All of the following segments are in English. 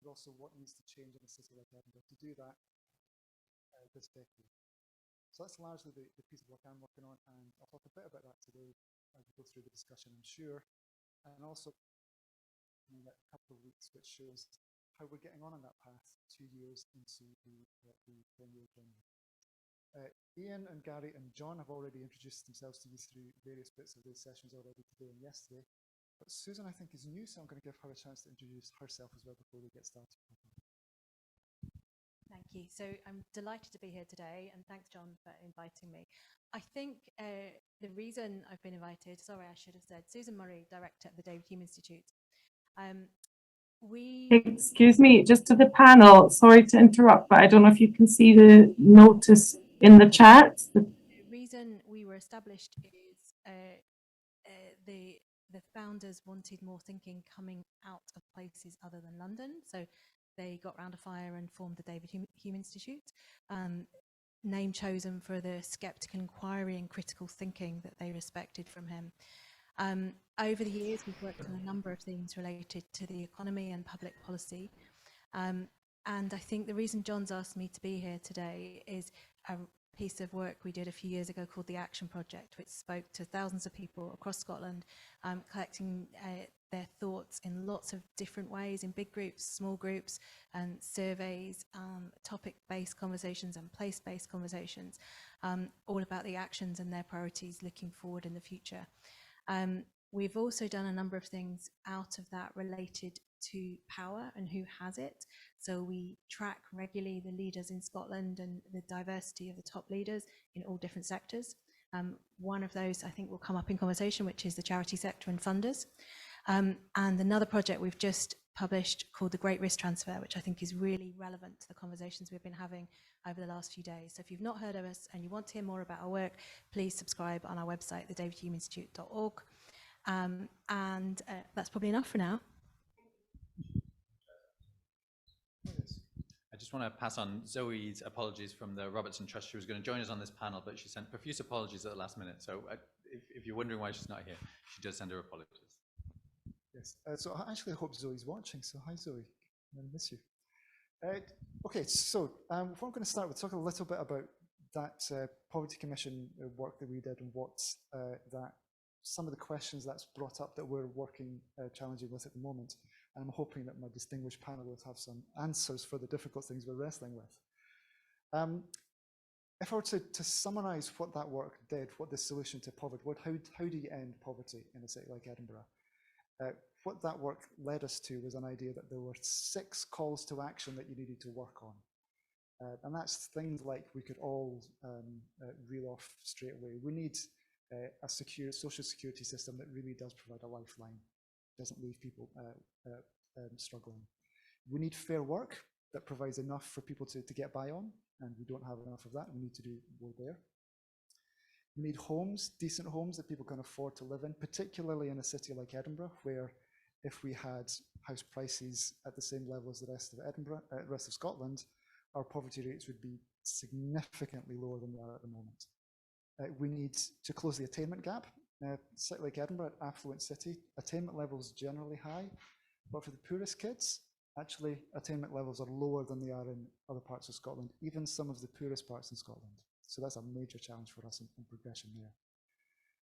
also what needs to change in a city like Edinburgh to do that this decade. So that's largely the piece of work I'm working on, and I'll talk a bit about that today as we go through the discussion, I'm sure, and also in a couple of weeks, which shows how we're getting on that path 2 years into the 10-year journey. Ian and Gary and John have already introduced themselves to you through various bits of these sessions already today and yesterday. But Susan, I think, is new, so I'm going to give her a chance to introduce herself as well before we get started. Thank you. So I'm delighted to be here today, and thanks, John, for inviting me. I think the reason I've been invited, sorry, I should have said, Susan Murray, Director at the David Hume Institute. Excuse me, just to the panel, sorry to interrupt, but I don't know if you can see the notice in the chat. The reason we were established is the founders wanted more thinking coming out of places other than London. So they got round a fire and formed the David Hume Institute, name chosen for the skeptical inquiry and critical thinking that they respected from him. Over the years, we've worked on a number of things related to the economy and public policy. And I think the reason John's asked me to be here today is a piece of work we did a few years ago called the Action Project, which spoke to thousands of people across Scotland, collecting their thoughts in lots of different ways, in big groups, small groups, and surveys, topic-based conversations and place-based conversations, all about the actions and their priorities looking forward in the future. We've also done a number of things out of that related to power and who has it. So we track regularly the leaders in Scotland and the diversity of the top leaders in all different sectors. One of those I think will come up in conversation, which is the charity sector and funders. And another project we've just published called the Great Risk Transfer, which I think is really relevant to the conversations we've been having over the last few days. So if you've not heard of us and you want to hear more about our work, please subscribe on our website, thedavidhumeinstitute.org. And that's probably enough for now. I just want to pass on Zoe's apologies from the Robertson Trust. She was going to join us on this panel, but she sent profuse apologies at the last minute. So if you're wondering why she's not here, she does send her apologies. Yes, so I actually hope Zoe's watching. So hi, Zoe. I miss you. Okay, so what I'm going to start with, talk a little bit about that Poverty Commission work that we did and what some of the questions that's brought up that we're working challenging with at the moment. And I'm hoping that my distinguished panelists have some answers for the difficult things we're wrestling with. If I were to summarize what that work did, what the solution to poverty, how do you end poverty in a city like Edinburgh? What that work led us to was an idea that there were 6 calls to action that you needed to work on. And that's things like we could all reel off straight away. We need a secure social security system that really does provide a lifeline, doesn't leave people struggling. We need fair work that provides enough for people to get by on, and we don't have enough of that. We need to do more there. We need homes, decent homes that people can afford to live in, particularly in a city like Edinburgh, where if we had house prices at the same level as the rest of Edinburgh, rest of Scotland, our poverty rates would be significantly lower than they are at the moment. We need to close the attainment gap. A city like Edinburgh, an affluent city, attainment levels generally high, but for the poorest kids, actually attainment levels are lower than they are in other parts of Scotland, even some of the poorest parts in Scotland. So that's a major challenge for us in progression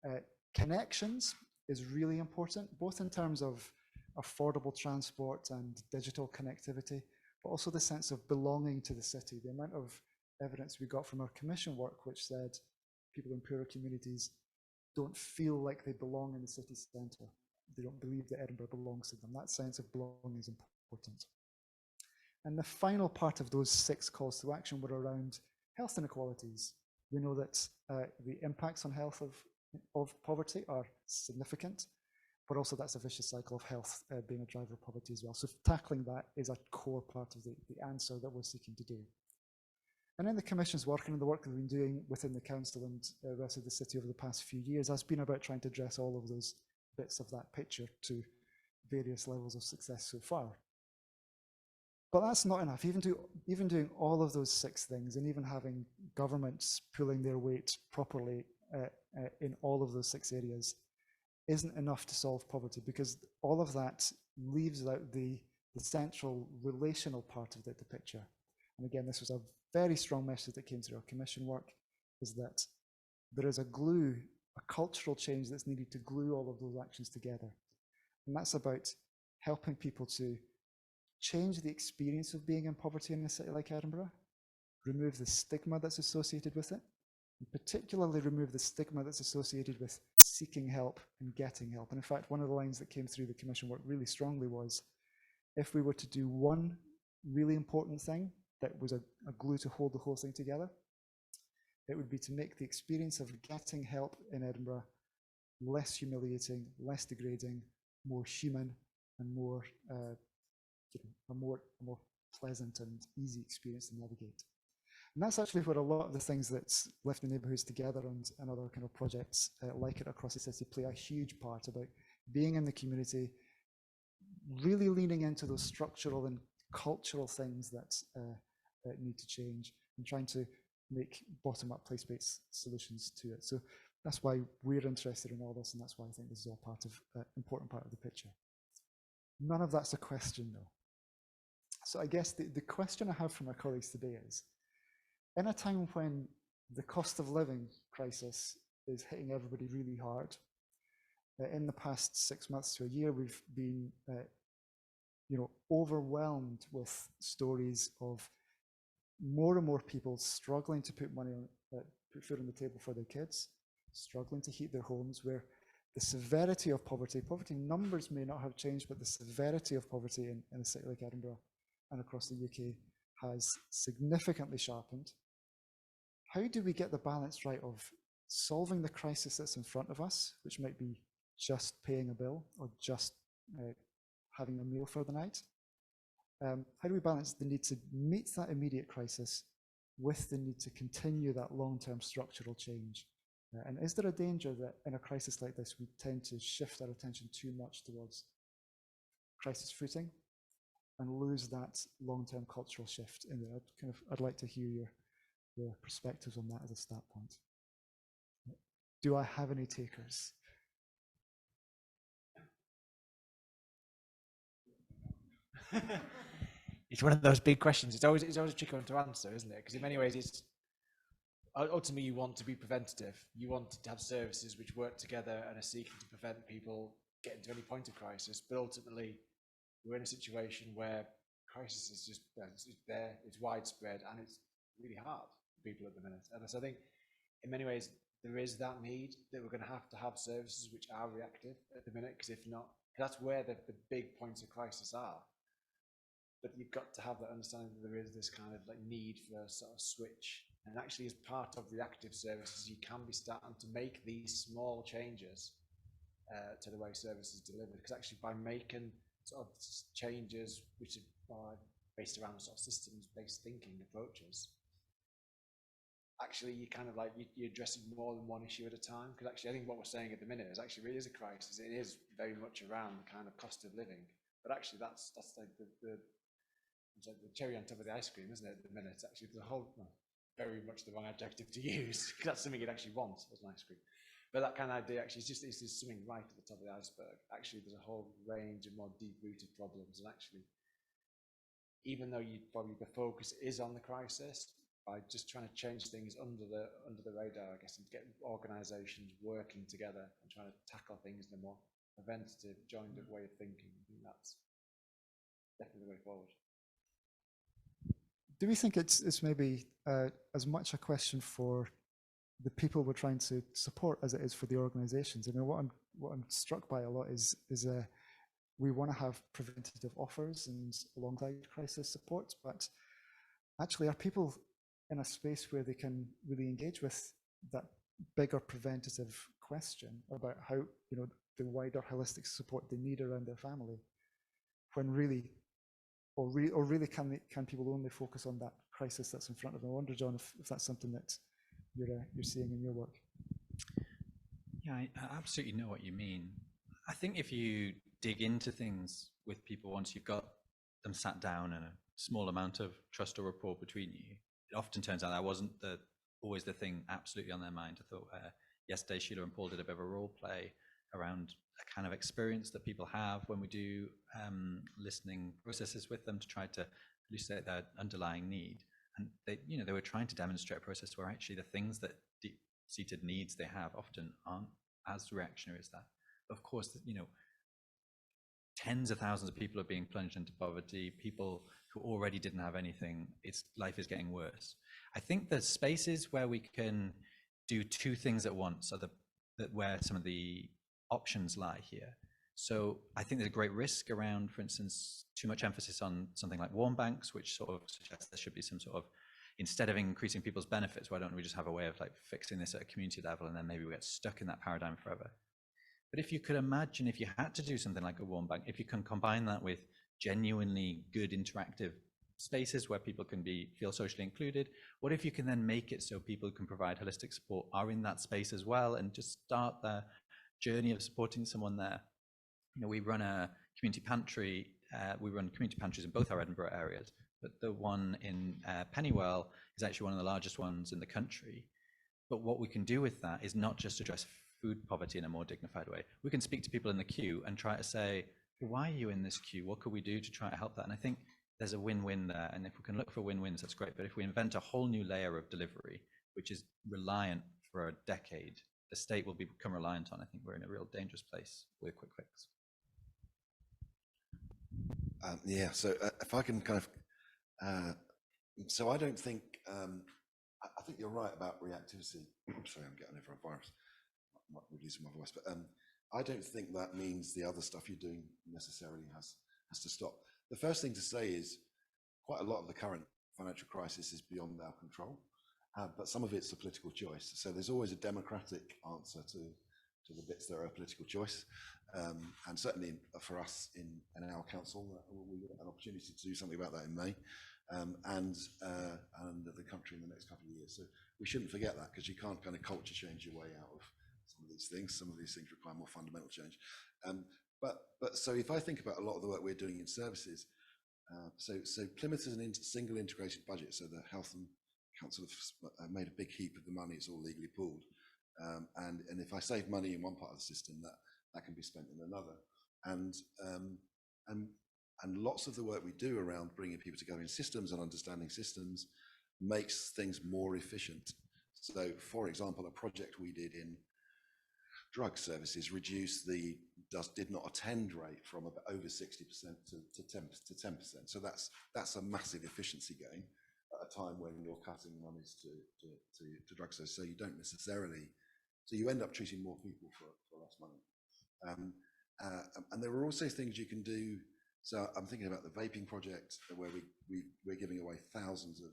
there. Connections is really important, both in terms of affordable transport and digital connectivity, but also the sense of belonging to the city. The amount of evidence we got from our commission work, which said people in poorer communities don't feel like they belong in the city centre. They don't believe that Edinburgh belongs to them. That sense of belonging is important. And the final part of those 6 calls to action were around health inequalities. We know that the impacts on health of poverty are significant, but also that's a vicious cycle of health being a driver of poverty as well. So tackling that is a core part of the answer that we're seeking to do. And in the Commission's work and in the work that we've been doing within the Council and the rest of the city over the past few years has been about trying to address all of those bits of that picture to various levels of success so far. But that's not enough. Even doing all of those 6 things and even having governments pulling their weight properly in all of those 6 areas isn't enough to solve poverty, because all of that leaves out the the central relational part of the picture. And again, this was a very strong message that came through our commission work, is that there is a glue, a cultural change that's needed to glue all of those actions together. And that's about helping people to change the experience of being in poverty in a city like Edinburgh, remove the stigma that's associated with it, and particularly remove the stigma that's associated with seeking help and getting help. And in fact, one of the lines that came through the commission work really strongly was, if we were to do one really important thing that was a glue to hold the whole thing together, it would be to make the experience of getting help in Edinburgh less humiliating, less degrading, more human, and more a more pleasant and easy experience to navigate. And that's actually where a lot of the things that Lifting Neighbourhoods Together and other kind of projects like it across the city play a huge part, about being in the community, really leaning into those structural and cultural things that need to change, and trying to make bottom-up place-based solutions to it. So that's why we're interested in all this, and that's why I think this is all part of important part of the picture. None of that's a question, though. So I guess the question I have for my colleagues today is, in a time when the cost of living crisis is hitting everybody really hard, in the past 6 months to a year, we've been overwhelmed with stories of more and more people struggling to put money on, put food on the table for their kids, struggling to heat their homes, where the severity of poverty numbers may not have changed, but the severity of poverty in a city like Edinburgh and across the UK has significantly sharpened. How do we get the balance right of solving the crisis that's in front of us, which might be just paying a bill or just having a meal for the night? How do we balance the need to meet that immediate crisis with the need to continue that long-term structural change? And is there a danger that in a crisis like this, we tend to shift our attention too much towards crisis footing and lose that long-term cultural shift in there? I'd like to hear your perspectives on that as a start point. Do I have any takers? It's one of those big questions. It's always a tricky one to answer, isn't it? Because in many ways, it's ultimately you want to be preventative. You want to have services which work together and are seeking to prevent people getting to any point of crisis. But ultimately, we're in a situation where crisis is just it's there, it's widespread, and it's really hard for people at the minute. And so I think in many ways there is that need that we're going to have services which are reactive at the minute, because if not, that's where the big points of crisis are. But you've got to have that understanding that there is this kind of like need for a sort of switch. And actually, as part of reactive services, you can be starting to make these small changes to the way services are delivered. Because actually, by making sort of changes which are based around sort of systems-based thinking approaches, actually, you kind of like you're addressing more than one issue at a time. Because actually, I think what we're saying at the minute is actually really is a crisis. It is very much around the kind of cost of living. But actually, that's like the cherry on top of the ice cream, isn't it? At the minute, actually, the whole very much the wrong adjective to use, because that's something you'd actually want as an ice cream. But that kind of idea actually is just something right at the top of the iceberg. Actually, there's a whole range of more deep-rooted problems, and actually, even though the focus is on the crisis, by just trying to change things under the radar, I guess, and get organisations working together and trying to tackle things in a more preventative, joined-up way of thinking, I think that's definitely the way forward. Do we think it's maybe as much a question for the people we're trying to support as it is for the organisations? I mean, what I'm struck by a lot is we want to have preventative offers and alongside crisis support, but actually, are people in a space where they can really engage with that bigger preventative question about how the wider holistic support they need around their family, when really? Or really, can people only focus on that crisis that's in front of them? I wonder, John, if that's something that you're seeing in your work. Yeah, I absolutely know what you mean. I think if you dig into things with people, once you've got them sat down and a small amount of trust or rapport between you, it often turns out that wasn't always the thing absolutely on their mind. I thought yesterday Sheila and Paul did a bit of a role play around a kind of experience that people have when we do listening processes with them to try to elucidate their underlying need. And they were trying to demonstrate a process where actually the things that deep-seated needs they have often aren't as reactionary as that. Of course, tens of thousands of people are being plunged into poverty. People who already didn't have anything, life is getting worse. I think the spaces where we can do two things at once are where some of the options lie here. So I think there's a great risk around, for instance, too much emphasis on something like warm banks, which sort of suggests there should be some sort of, instead of increasing people's benefits, why don't we just have a way of like fixing this at a community level, and then maybe we get stuck in that paradigm forever. But if you could imagine, if you had to do something like a warm bank, if you can combine that with genuinely good interactive spaces where people can feel socially included, what if you can then make it so people who can provide holistic support are in that space as well, and just start their journey of supporting someone there? We run a community pantry. We run community pantries in both our Edinburgh areas, but the one in Pennywell is actually one of the largest ones in the country. But what we can do with that is not just address food poverty in a more dignified way. We can speak to people in the queue and try to say, why are you in this queue? What could we do to try to help that? And I think there's a win-win there. And if we can look for win-wins, that's great. But if we invent a whole new layer of delivery, which is reliant for a decade, the state will become reliant on, I think we're in a real dangerous place with a quick fix. Yeah, so if I can kind of, so I don't think, I think you're right about reactivity. I'm sorry, I'm getting over a virus. I might be losing my voice, but I don't think that means the other stuff you're doing necessarily has to stop. The first thing to say is quite a lot of the current financial crisis is beyond our control, but some of it's a political choice. So there's always a democratic answer to the bits that are a political choice. And certainly for us in our council, we get an opportunity to do something about that in May, and the country in the next couple of years. So we shouldn't forget that, because you can't kind of culture change your way out of some of these things. Some of these things require more fundamental change. But so if I think about a lot of the work we're doing in services, so Plymouth is a single integrated budget. So the Health and Council have made a big heap of the money. It's all legally pooled. And if I save money in one part of the system, that can be spent in another. And lots of the work we do around bringing people together in systems and understanding systems makes things more efficient. So, for example, a project we did in drug services reduced the did not attend rate from about over 60% to 10%. So that's a massive efficiency gain at a time when you're cutting monies to drug services. So you don't necessarily, so you end up treating more people for less money. And there are also things you can do. So I'm thinking about the vaping project, where we're giving away thousands of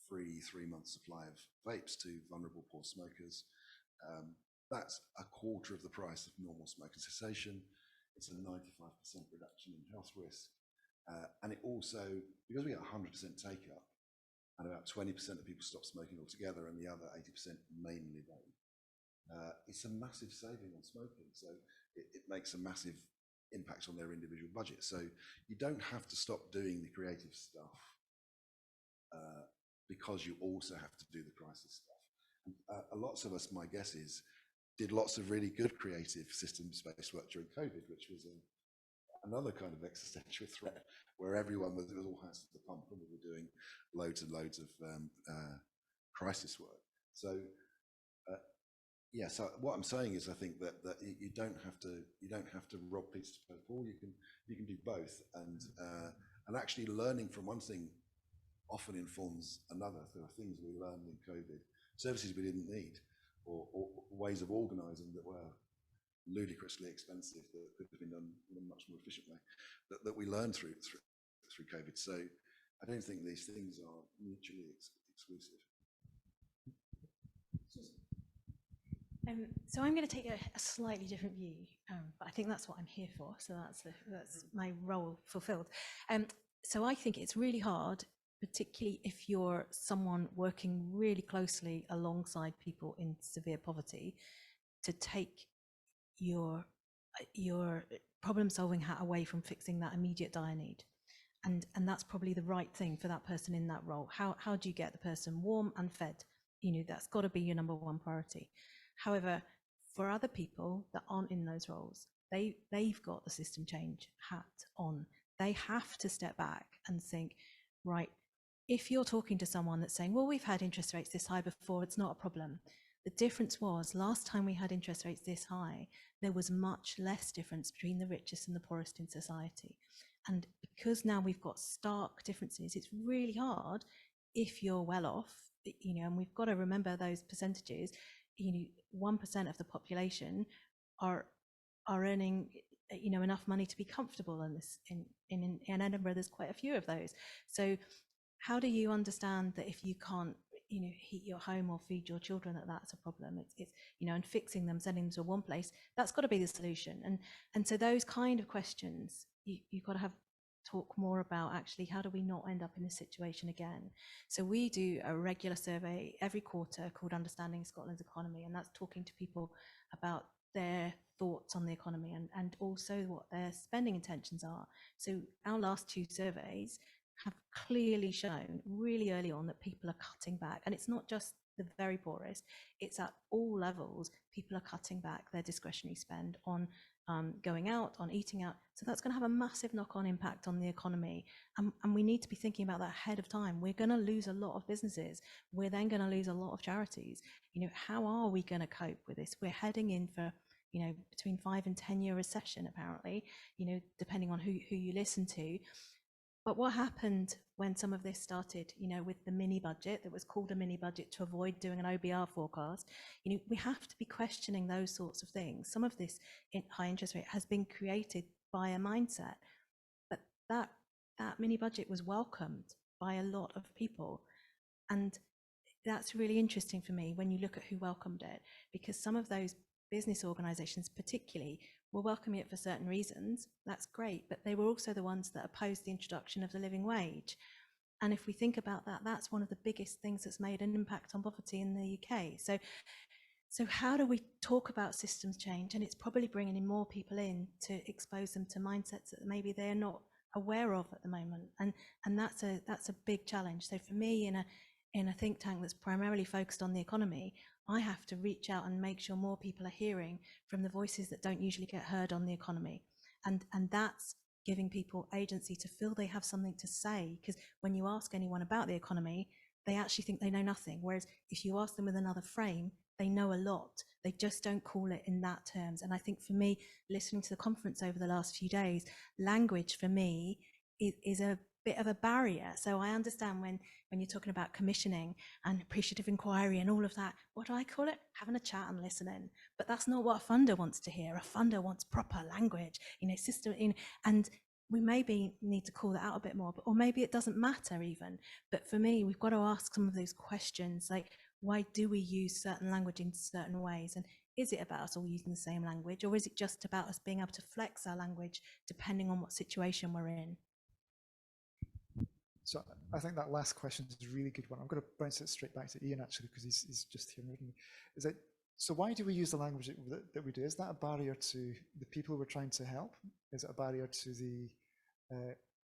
free 3-month supply of vapes to vulnerable poor smokers. That's a quarter of the price of normal smoking cessation. It's a 95% reduction in health risk. And it also, because we get 100% take up, and about 20% of people stop smoking altogether, and the other 80% mainly vape. It's a massive saving on smoking, so it makes a massive impact on their individual budget. So you don't have to stop doing the creative stuff because you also have to do the crisis stuff. And lots of us, my guess is, did lots of really good creative systems-based work during COVID, which was another kind of existential threat, where everyone was all hands to the pump, and we were doing loads and loads of crisis work. So yeah, so what I'm saying is, I think that you don't have to rob Peter to pay Paul. You can do both, and actually learning from one thing often informs another. There are things we learned in COVID, services we didn't need, or ways of organising that were ludicrously expensive that could have been done in a much more efficient way, that we learned through COVID. So I don't think these things are mutually exclusive. So I'm going to take a slightly different view, but I think that's what I'm here for. So that's my role fulfilled. So I think it's really hard, particularly if you're someone working really closely alongside people in severe poverty, to take your problem-solving hat away from fixing that immediate dire need. And that's probably the right thing for that person in that role. How do you get the person warm and fed? That's got to be your number one priority. However, for other people that aren't in those roles, they've got the system change hat on. They have to step back and think, right, if you're talking to someone that's saying, well, we've had interest rates this high before, it's not a problem. The difference was last time we had interest rates this high, there was much less difference between the richest and the poorest in society. And because now we've got stark differences, it's really hard if you're well off, and we've got to remember those percentages. 1% of the population are earning enough money to be comfortable in this. In Edinburgh, there's quite a few of those. So how do you understand that if you can't heat your home or feed your children, that's a problem? It's and fixing them, sending them to one place, that's got to be the solution. And so those kind of questions you've got to talk more about, actually, how do we not end up in this situation again? So we do a regular survey every quarter called Understanding Scotland's Economy, and that's talking to people about their thoughts on the economy and also what their spending intentions are. So our last 2 surveys have clearly shown really early on that people are cutting back, and it's not just the very poorest, it's at all levels. People are cutting back their discretionary spend on going out, on eating out. So that's going to have a massive knock-on impact on the economy, and we need to be thinking about that ahead of time. We're going to lose a lot of businesses. We're then going to lose a lot of charities. How are we going to cope with this? We're heading in for between 5 and 10 year recession, apparently, depending on who you listen to. But what happened when some of this started, with the mini budget that was called a mini budget to avoid doing an OBR forecast? We have to be questioning those sorts of things. Some of this high interest rate has been created by a mindset, but that mini budget was welcomed by a lot of people. And that's really interesting for me when you look at who welcomed it, because some of those business organisations particularly were welcoming it for certain reasons. That's great, but they were also the ones that opposed the introduction of the living wage. And if we think about that, that's one of the biggest things that's made an impact on poverty in the UK. So how do we talk about systems change? And it's probably bringing in more people in to expose them to mindsets that maybe they're not aware of at the moment. And that's a big challenge. So for me, in a think tank that's primarily focused on the economy, I have to reach out and make sure more people are hearing from the voices that don't usually get heard on the economy. And that's giving people agency to feel they have something to say, because when you ask anyone about the economy, they actually think they know nothing. Whereas if you ask them with another frame, they know a lot. They just don't call it in that terms. And I think for me, listening to the conference over the last few days, language for me is a bit of a barrier. So I understand when you're talking about commissioning and appreciative inquiry and all of that, what do I call it? Having a chat and listening. But that's not what a funder wants to hear. A funder wants proper language, system, and we maybe need to call that out a bit more, or maybe it doesn't matter even. But for me, we've got to ask some of those questions, like, why do we use certain language in certain ways? And is it about us all using the same language, or is it just about us being able to flex our language depending on what situation we're in? So I think that last question is a really good one. I'm going to bounce it straight back to Ian, actually, because he's just here with me. So why do we use the language that we do? Is that a barrier to the people we're trying to help? Is it a barrier to the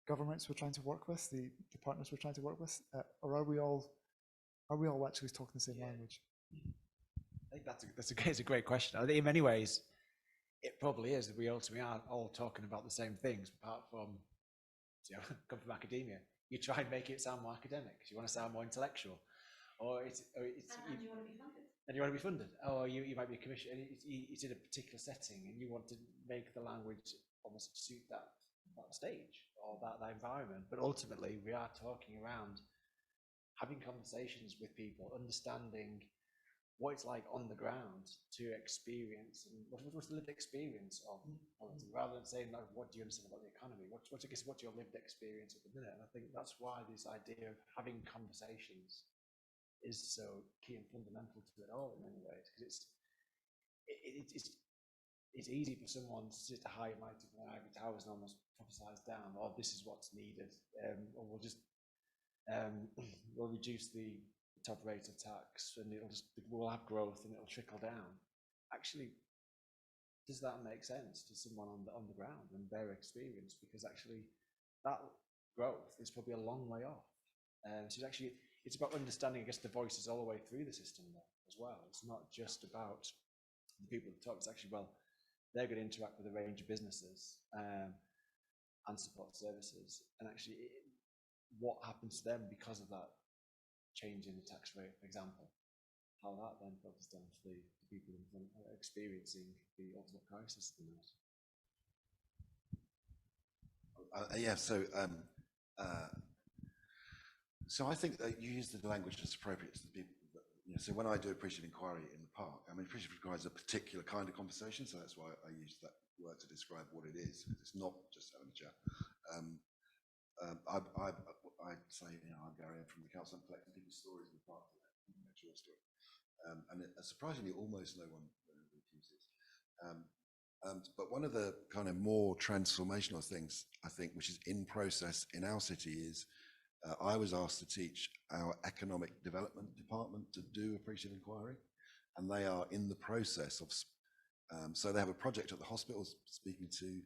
governments we're trying to work with, the partners we're trying to work with? Or are we all actually talking the same language? I think that's a great question. I think in many ways, it probably is that we ultimately are all talking about the same things, apart from, come from academia. You try and make it sound more academic because you want to sound more intellectual, and you want to be funded. And you want to be funded, or you might be a commission. And it's in a particular setting, and you want to make the language almost suit that stage or that environment. But ultimately, we are talking around having conversations with people, understanding what it's like on the ground to experience, and what's the lived experience of politics, rather than saying, like, what do you understand about the economy? What's your lived experience at the minute? And I think that's why this idea of having conversations is so key and fundamental to it all in many ways, because it's easy for someone to sit high and mighty from the ivory towers and almost prophesize down, or this is what's needed, or we'll reduce the top rate of tax and we'll have growth and it'll trickle down. Actually, does that make sense to someone on the ground and their experience? Because actually that growth is probably a long way off. So it's about understanding, I guess, the voices all the way through the system there as well. It's not just about the people at the top. It's actually, well, they're going to interact with a range of businesses and support services, and actually what happens to them because of that change in the tax rate, for example, how that then filters down to the people in front experiencing the ultimate crisis in that. So I think that you use the language that's appropriate to the people. So when I do appreciative inquiry in the park, I mean, appreciative inquiry is a particular kind of conversation, so that's why I use that word to describe what it is. It's not just having a chat. I'd say, I'm Gary, I'm from the council, I'm collecting people's stories in the park today, make sure story. Surprisingly, almost no one refuses. But one of the kind of more transformational things, I think, which is in process in our city is, I was asked to teach our economic development department to do appreciative inquiry, and they are in the process of, so they have a project at the hospitals speaking to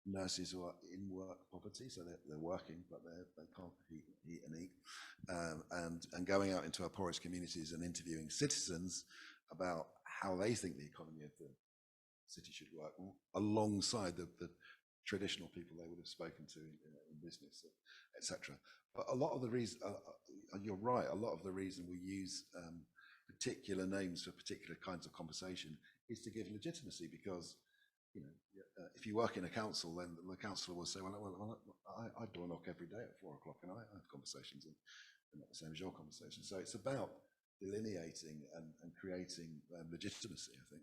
nurses who are in work poverty, so they're working, but they can't eat and eat, and going out into our poorest communities and interviewing citizens about how they think the economy of the city should work, alongside the traditional people they would have spoken to in business, etc. But a lot of the reason, you're right, a lot of the reason we use particular names for particular kinds of conversation is to give legitimacy, because if you work in a council, then the councillor will say, well, I door knock every day at 4 o'clock and I have conversations, and they're not the same as your conversation. So it's about delineating and creating legitimacy, I think.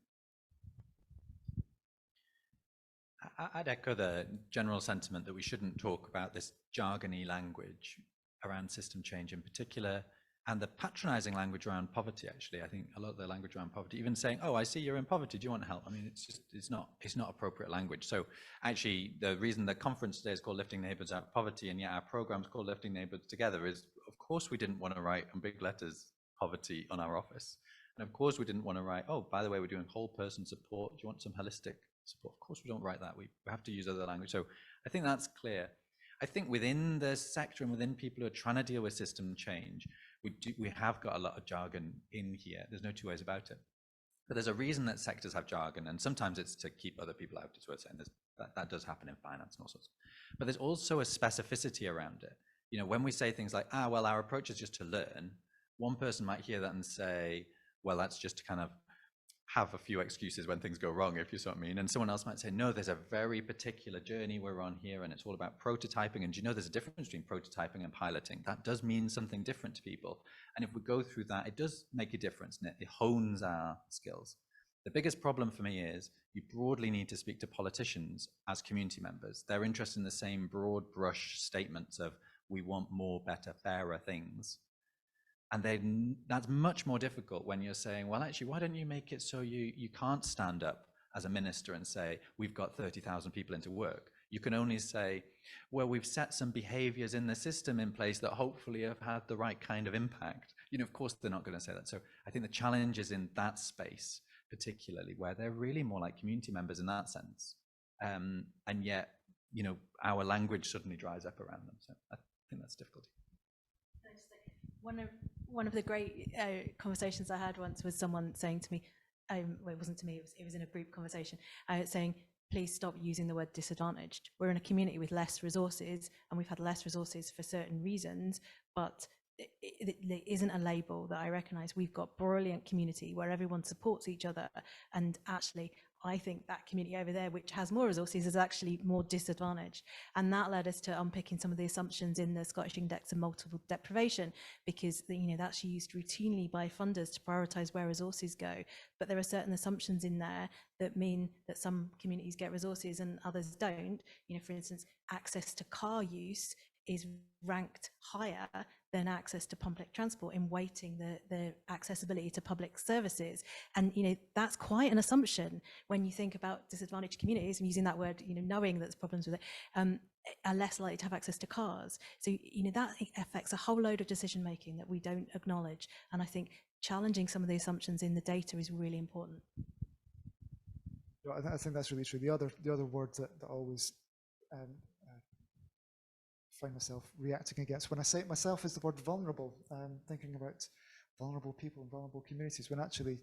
I'd echo the general sentiment that we shouldn't talk about this jargony language around system change in particular, and the patronizing language around poverty. Actually, I think a lot of the language around poverty, even saying, oh, I see you're in poverty, do you want help? I mean, it's not appropriate language. So actually, the reason the conference today is called Lifting Neighbours Out of Poverty, and yet our program's called Lifting Neighbours Together, is, of course, we didn't want to write in big letters poverty on our office. And of course, we didn't want to write, oh, by the way, we're doing whole person support. Do you want some holistic support? Of course, we don't write that. We have to use other language. So I think that's clear. I think within the sector and within people who are trying to deal with system change, we have got a lot of jargon in here. There's no two ways about it. But there's a reason that sectors have jargon, and sometimes it's to keep other people out, as we're saying. That does happen in finance and all sorts. But there's also a specificity around it. When we say things like, well, our approach is just to learn, one person might hear that and say, well, that's just to kind of have a few excuses when things go wrong, if you see what I mean. And someone else might say, no, there's a very particular journey we're on here, and it's all about prototyping. And there's a difference between prototyping and piloting. That does mean something different to people. And if we go through that, it does make a difference, and it hones our skills. The biggest problem for me is you broadly need to speak to politicians as community members. They're interested in the same broad brush statements of, we want more, better, fairer things. And then that's much more difficult when you're saying, well, actually, why don't you make it so you can't stand up as a minister and say, we've got 30,000 people into work. You can only say, well, we've set some behaviors in the system in place that hopefully have had the right kind of impact. Of course, they're not going to say that. So I think the challenge is in that space, particularly where they're really more like community members in that sense. And yet, our language suddenly dries up around them. So I think that's difficult. One of the great conversations I had once was someone saying to me, well, it wasn't to me, it was in a group conversation, saying, please stop using the word disadvantaged. We're in a community with less resources, and we've had less resources for certain reasons, but it isn't a label that I recognise. We've got brilliant community where everyone supports each other, and actually I think that community over there, which has more resources, is actually more disadvantaged. And that led us to unpicking some of the assumptions in the Scottish Index of Multiple Deprivation, because that's used routinely by funders to prioritise where resources go. But there are certain assumptions in there that mean that some communities get resources and others don't. For instance, access to car use is ranked higher than access to public transport in weighting the accessibility to public services. And that's quite an assumption when you think about disadvantaged communities, and using that word, knowing that there's problems with it, are less likely to have access to cars. So that affects a whole load of decision making that we don't acknowledge. And I think challenging some of the assumptions in the data is really important. I think that's really true. The other word that I always find myself reacting against when I say it myself is the word vulnerable. Thinking about vulnerable people and vulnerable communities, when actually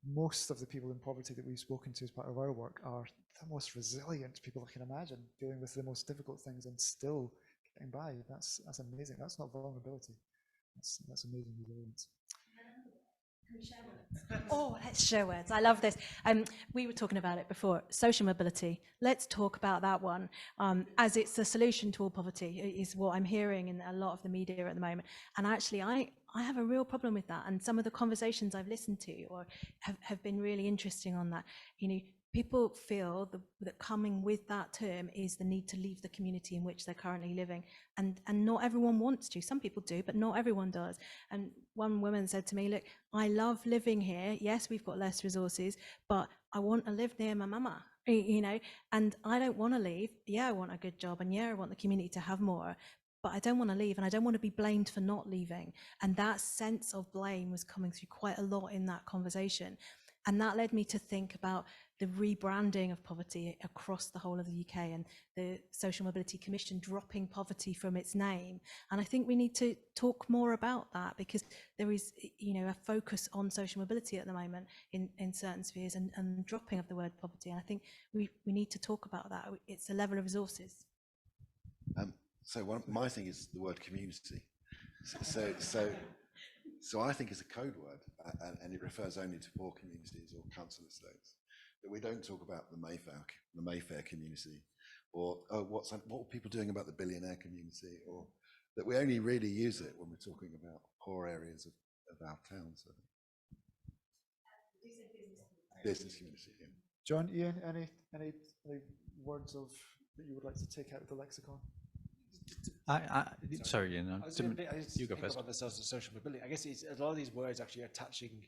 most of the people in poverty that we've spoken to as part of our work are the most resilient people I can imagine, dealing with the most difficult things and still getting by. That's amazing. That's not vulnerability. That's amazing resilience. Oh, let's share words. I love this. We were talking about it before, social mobility. Let's talk about that one, as it's the solution to all poverty, is what I'm hearing in a lot of the media at the moment. And actually, I have a real problem with that. And some of the conversations I've listened to or have been really interesting on that. You know, people feel that coming with that term is the need to leave the community in which they're currently living. And not everyone wants to. Some people do, but not everyone does. And one woman said to me, look, I love living here. Yes, we've got less resources, but I want to live near my mama, you know, and I don't want to leave. Yeah, I want a good job, and yeah, I want the community to have more, but I don't want to leave, and I don't want to be blamed for not leaving. And that sense of blame was coming through quite a lot in that conversation. And that led me to think about the rebranding of poverty across the whole of the UK and the Social Mobility Commission dropping poverty from its name. And I think we need to talk more about that, because there is, you know, a focus on social mobility at the moment in certain spheres and dropping of the word poverty. And I think we need to talk about that. It's a level of resources. So my thing is the word community. So I think it's a code word, and it refers only to poor communities or council estates. That we don't talk about the Mayfair community, or what are people doing about the billionaire community, or that we only really use it when we're talking about poor areas of our towns. Business community. Yeah. John, Ian, any words that you would like to take out of the lexicon? Sorry, Ian. You go first. About the social mobility. I guess it's a lot of these words actually attaching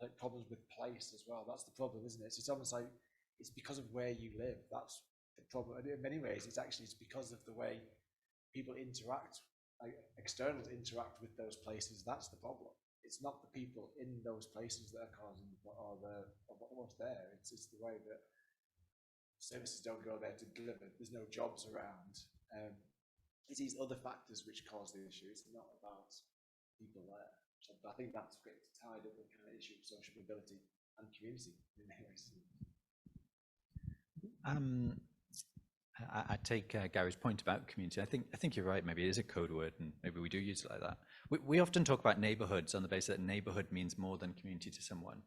like problems with place as well. That's the problem, isn't it? So it's almost like it's because of where you live. That's the problem. And in many ways, it's because of the way people interact, like externals interact with those places. That's the problem. It's not the people in those places that are causing what's there. It's the way that services don't go there to deliver. There's no jobs around. It's these other factors which cause the issue. It's not about people there. So I think that's tied up with the kind of issue of social mobility and community in many ways. I take Gary's point about community. I think you're right. Maybe it is a code word, and maybe we do use it like that. We often talk about neighbourhoods on the basis that neighbourhood means more than community to someone,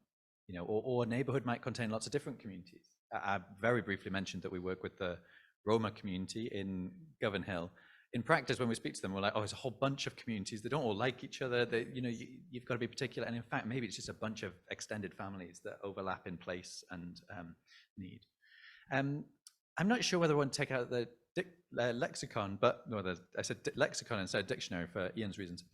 you know, or a neighbourhood might contain lots of different communities. I very briefly mentioned that we work with the Roma community in Govan Hill. In practice, when we speak to them, we're like, oh, it's a whole bunch of communities. They don't all like each other. They, you know, you've got to be particular. And in fact, maybe it's just a bunch of extended families that overlap in place and need. I'm not sure whether I want to take out the lexicon, but no, I said lexicon instead of dictionary for Ian's reasons.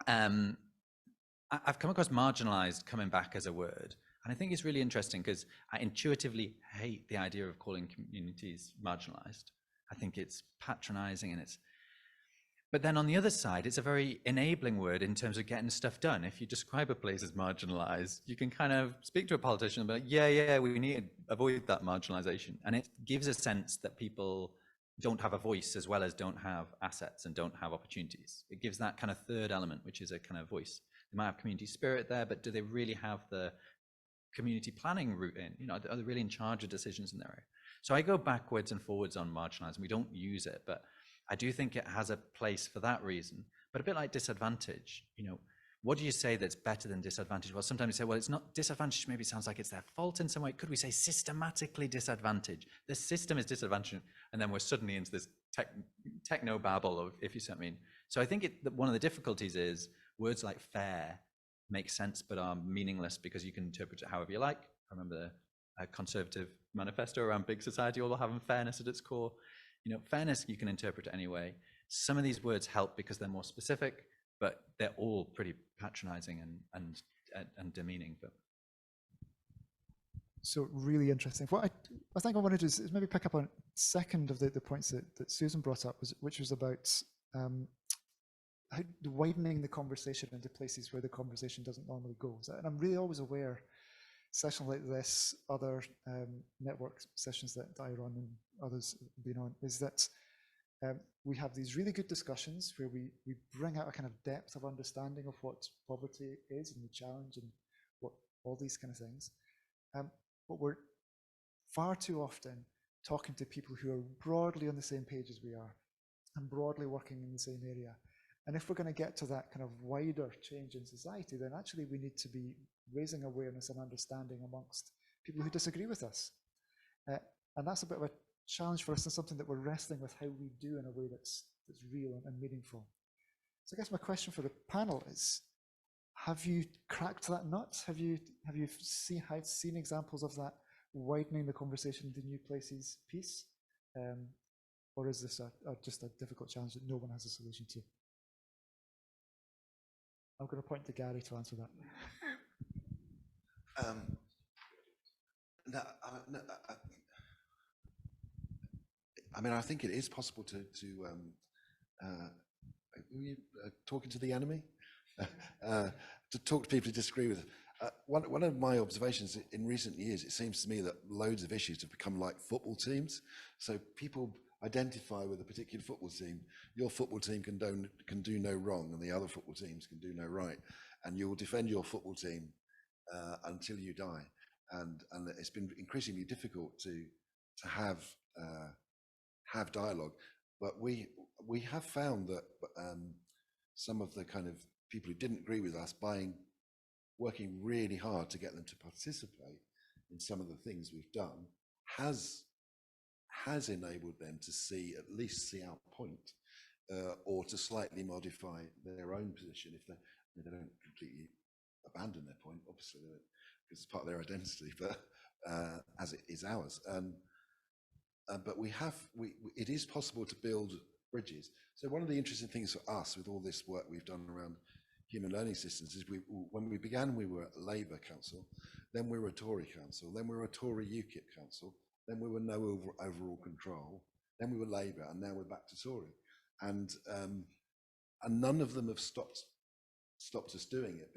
I've come across marginalized coming back as a word. And I think it's really interesting because I intuitively hate the idea of calling communities marginalized. I think it's patronizing and but then on the other side, it's a very enabling word in terms of getting stuff done. If you describe a place as marginalized, you can kind of speak to a politician and be like, yeah, we need to avoid that marginalization. And it gives a sense that people don't have a voice as well as don't have assets and don't have opportunities. It gives that kind of third element, which is a kind of voice. They might have community spirit there, but do they really have the community planning route in? You know, are they really in charge of decisions in their area? So I go backwards and forwards on marginalized, and we don't use it, but I do think it has a place for that reason. But a bit like disadvantage, you know, what do you say that's better than disadvantage? Well, sometimes you say, well, it's not disadvantage, maybe it sounds like it's their fault in some way. Could we say systematically disadvantaged? The system is disadvantaged, and then we're suddenly into this techno babble of, if you see what I mean. So I think one of the difficulties is words like fair make sense but are meaningless because you can interpret it however you like. I remember the Conservative manifesto around big society all having fairness at its core. You know, fairness you can interpret anyway. Some of these words help because they're more specific, but they're all pretty patronizing and demeaning. But so really interesting. What I think I want to do is maybe pick up on a second of the points that Susan brought up, which was about how widening the conversation into places where the conversation doesn't normally go. And I'm really always aware, sessions like this, other network sessions that I run and others have been on, is that we have these really good discussions where we bring out a kind of depth of understanding of what poverty is and the challenge and what all these kind of things. But we're far too often talking to people who are broadly on the same page as we are and broadly working in the same area. And if we're going to get to that kind of wider change in society, then actually we need to be raising awareness and understanding amongst people who disagree with us. And that's a bit of a challenge for us and something that we're wrestling with how we do in a way that's real and meaningful. So I guess my question for the panel is, have you cracked that nut? Have you seen examples of that widening the conversation to new places piece? Or is this just a difficult challenge that no one has a solution to? I'm going to point to Gary to answer that. I mean, I think it is possible to talking to the enemy, to talk to people who disagree with. One of my observations in recent years, it seems to me that loads of issues have become like football teams. So people identify with a particular football team. Your football team can do no wrong, and the other football teams can do no right. And you will defend your football team until you die. And it's been increasingly difficult to have dialogue. But we have found that some of the kind of people who didn't agree with us, working really hard to get them to participate in some of the things we've done, has enabled them to at least see our point, or to slightly modify their own position if they don't completely abandon their point, obviously, because it's part of their identity, but as it is ours. But it is possible to build bridges. So one of the interesting things for us with all this work we've done around human learning systems is when we began, we were a Labour council, then we were a Tory council, then we were a Tory UKIP council, then we were no overall control, then we were Labour, and now we're back to Tory. And none of them have stopped us doing it,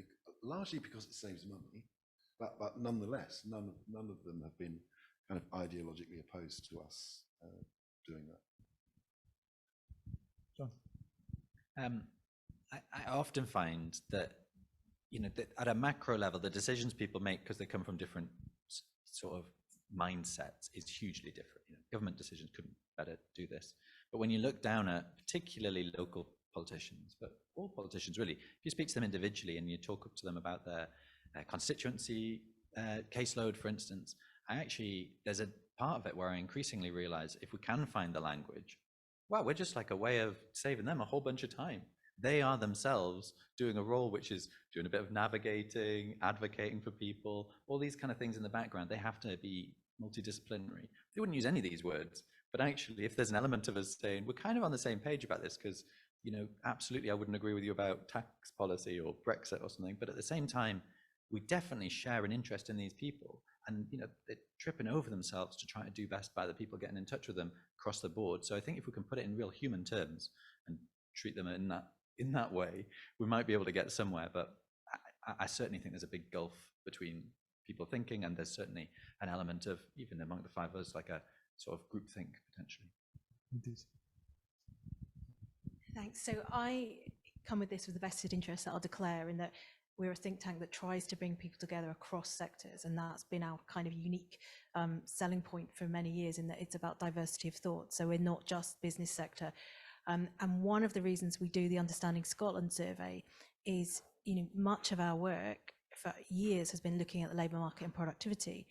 largely because it saves money, but nonetheless, none of them have been kind of ideologically opposed to us doing that. John? I often find that, that at a macro level, the decisions people make, because they come from different sort of mindsets, is hugely different. Government decisions couldn't better do this. But when you look down at particularly local politicians, but all politicians really, if you speak to them individually and you talk to them about their constituency caseload, for instance, there's a part of it where I increasingly realize if we can find the language, wow, we're just like a way of saving them a whole bunch of time. They are themselves doing a role which is doing a bit of navigating, advocating for people, all these kind of things in the background. They have to be multidisciplinary. They wouldn't use any of these words, but actually if there's an element of us saying we're kind of on the same page about this, because absolutely I wouldn't agree with you about tax policy or Brexit or something, but at the same time we definitely share an interest in these people, and they're tripping over themselves to try to do best by the people getting in touch with them across the board. So I think if we can put it in real human terms and treat them in that way, we might be able to get somewhere. But I certainly think there's a big gulf between people thinking, and there's certainly an element of, even among the five of us, like a sort of groupthink potentially. Indeed. Thanks. So I come with this with a vested interest that I'll declare, in that we're a think tank that tries to bring people together across sectors, and that's been our kind of unique selling point for many years, in that it's about diversity of thought. So we're not just business sector. And one of the reasons we do the Understanding Scotland survey is, much of our work for years has been looking at the labour market and productivity,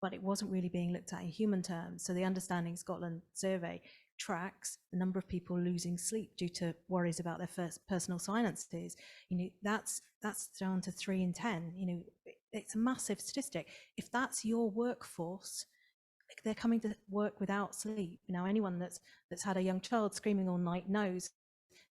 but it wasn't really being looked at in human terms. So the Understanding Scotland survey tracks the number of people losing sleep due to worries about their personal finances. That's down to 3 in 10. It's a massive statistic. If that's your workforce, they're coming to work without sleep. Now, anyone that's had a young child screaming all night knows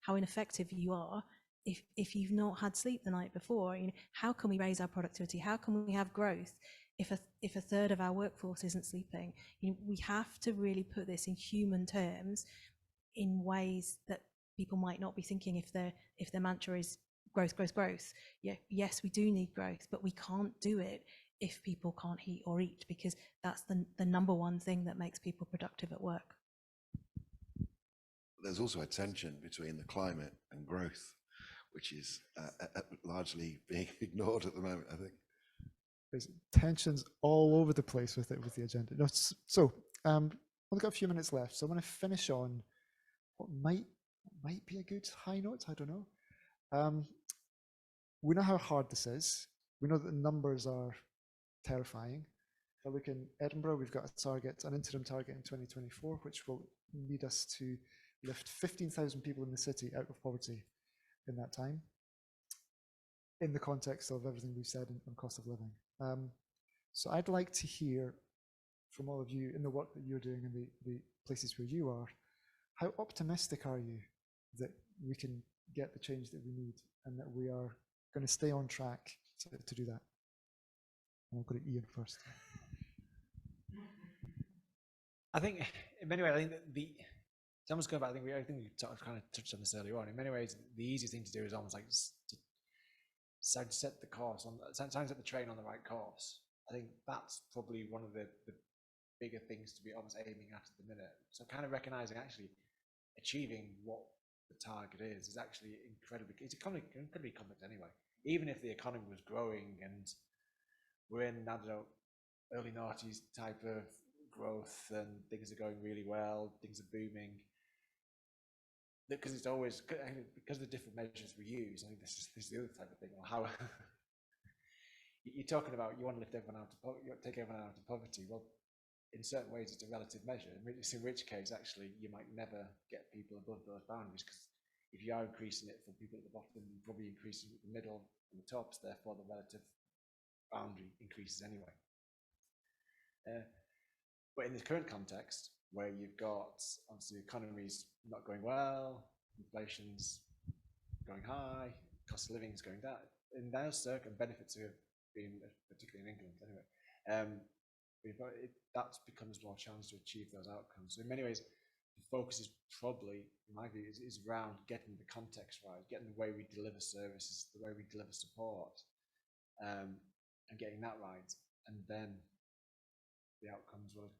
how ineffective you are if you've not had sleep the night before. How can we raise our productivity? How can we have growth if a third of our workforce isn't sleeping? We have to really put this in human terms, in ways that people might not be thinking if their mantra is growth, growth, growth. Yeah, yes, we do need growth, but we can't do it if people can't eat or eat, because that's the number one thing that makes people productive at work. There's also a tension between the climate and growth, which is largely being ignored at the moment, I think. there's tensions all over the place with it, with the agenda. No, so we've got a few minutes left, so I want to finish on what might be a good high note. I don't know. We know how hard this is. We know that the numbers are terrifying. If I look in Edinburgh, we've got a target, an interim target in 2024, which will need us to lift 15,000 people in the city out of poverty in that time, in the context of everything we've said on cost of living. So I'd like to hear from all of you in the work that you're doing in the places where you are, how optimistic are you that we can get the change that we need and that we are going to stay on track to do that? And I'll go to Ian first. I think, in many ways, I think that someone's going back. I think we sort of kind of touched on this earlier on. In many ways, the easiest thing to do is almost like to set the course on, set the train on the right course. I think that's probably one of the bigger things to be almost aiming at the minute. So kind of recognizing actually achieving what the target is actually it's incredibly complex anyway. Even if the economy was growing and we're in, I don't know, early noughties type of growth and things are going really well, things are booming, because it's always, because of the different measures we use. I think this is the other type of thing, or how you're talking about, you want to lift everyone out of take everyone out of poverty. Well, in certain ways it's a relative measure, in which case actually you might never get people above those boundaries, because if you are increasing it for people at the bottom, you're probably increasing it at the middle and the tops, therefore the relative boundary increases anyway. But in the current context, where you've got, obviously, the economy's not going well, inflation's going high, cost of living is going down, in those certain benefits have been, particularly in England anyway, that becomes more challenging to achieve those outcomes. So in many ways, the focus is probably, in my view, is around getting the context right, getting the way we deliver services, the way we deliver support, and getting that right, and then the outcomes will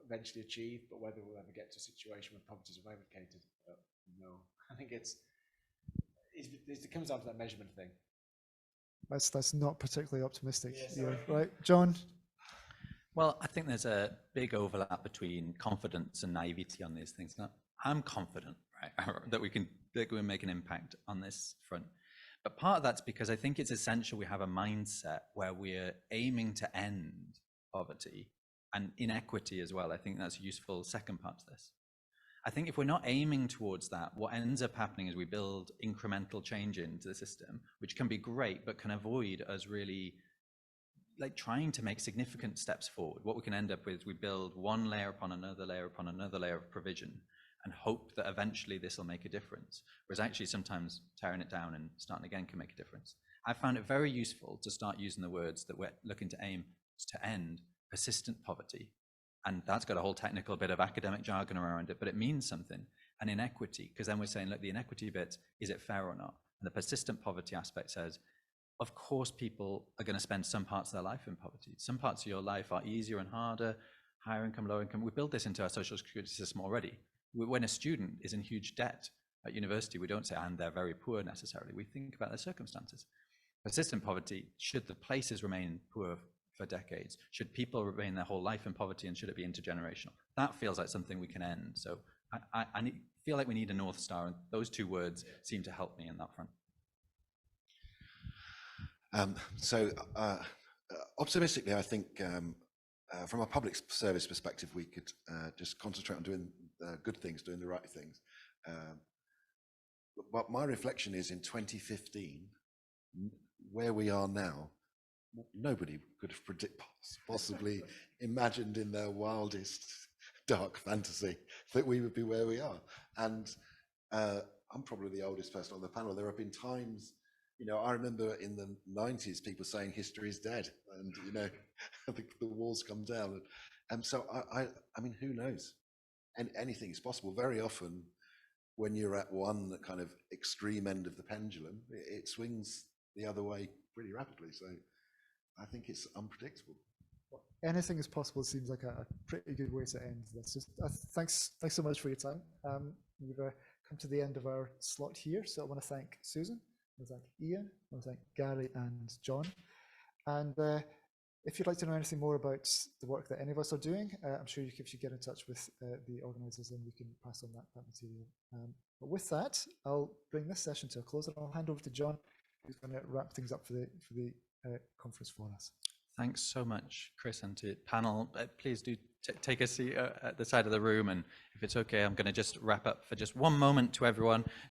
eventually achieve. But whether we'll ever get to a situation where poverty is eradicated, no. I think it comes down to that measurement thing. That's not particularly optimistic, yeah, right, John? Well, I think there's a big overlap between confidence and naivety on these things. Now, I'm confident, right, that we'll make an impact on this front. But part of that's because I think it's essential we have a mindset where we're aiming to end poverty and inequity as well. I think that's a useful second part to this. I think if we're not aiming towards that, what ends up happening is we build incremental change into the system, which can be great, but can avoid us really like trying to make significant steps forward. What we can end up with is we build one layer upon another layer upon another layer of provision and hope that eventually this will make a difference. Whereas actually sometimes tearing it down and starting again can make a difference. I found it very useful to start using the words that we're looking to aim to end persistent poverty. And that's got a whole technical bit of academic jargon around it, but it means something. And inequity, because then we're saying, look, the inequity bit, is it fair or not? And the persistent poverty aspect says, of course, people are going to spend some parts of their life in poverty. Some parts of your life are easier and harder, higher income, lower income. We build this into our social security system already. When a student is in huge debt at university, we don't say, and they're very poor necessarily. We think about their circumstances. Persistent poverty, should the places remain poor for decades? Should people remain their whole life in poverty, and should it be intergenerational? That feels like something we can end. So I feel like we need a North Star, and those two words seem to help me in that front. Optimistically, I think from a public service perspective, we could just concentrate on doing good things, doing the right things. But my reflection is, in 2015, where we are now, nobody could have possibly imagined in their wildest dark fantasy that we would be where we are. And I'm probably the oldest person on the panel. There have been times, you know, I remember in the 90s, people saying history is dead, and, you know, I think the walls come down. And so I mean, who knows? And anything is possible. Very often, when you're at one kind of extreme end of the pendulum, it swings the other way pretty rapidly. So I think it's unpredictable. Well, anything is possible seems like a pretty good way to end this. Just, thanks so much for your time. We've come to the end of our slot here, so I want to thank Susan, I want to thank Ian, I want to thank Gary and John. And if you'd like to know anything more about the work that any of us are doing, I'm sure you should get in touch with the organisers and we can pass on that material. But with that, I'll bring this session to a close and I'll hand over to John, who's going to wrap things up for the conference for us. Thanks so much, Chris, and to panel. Please do take a seat at the side of the room, and if it's okay, I'm going to just wrap up for just one moment to everyone.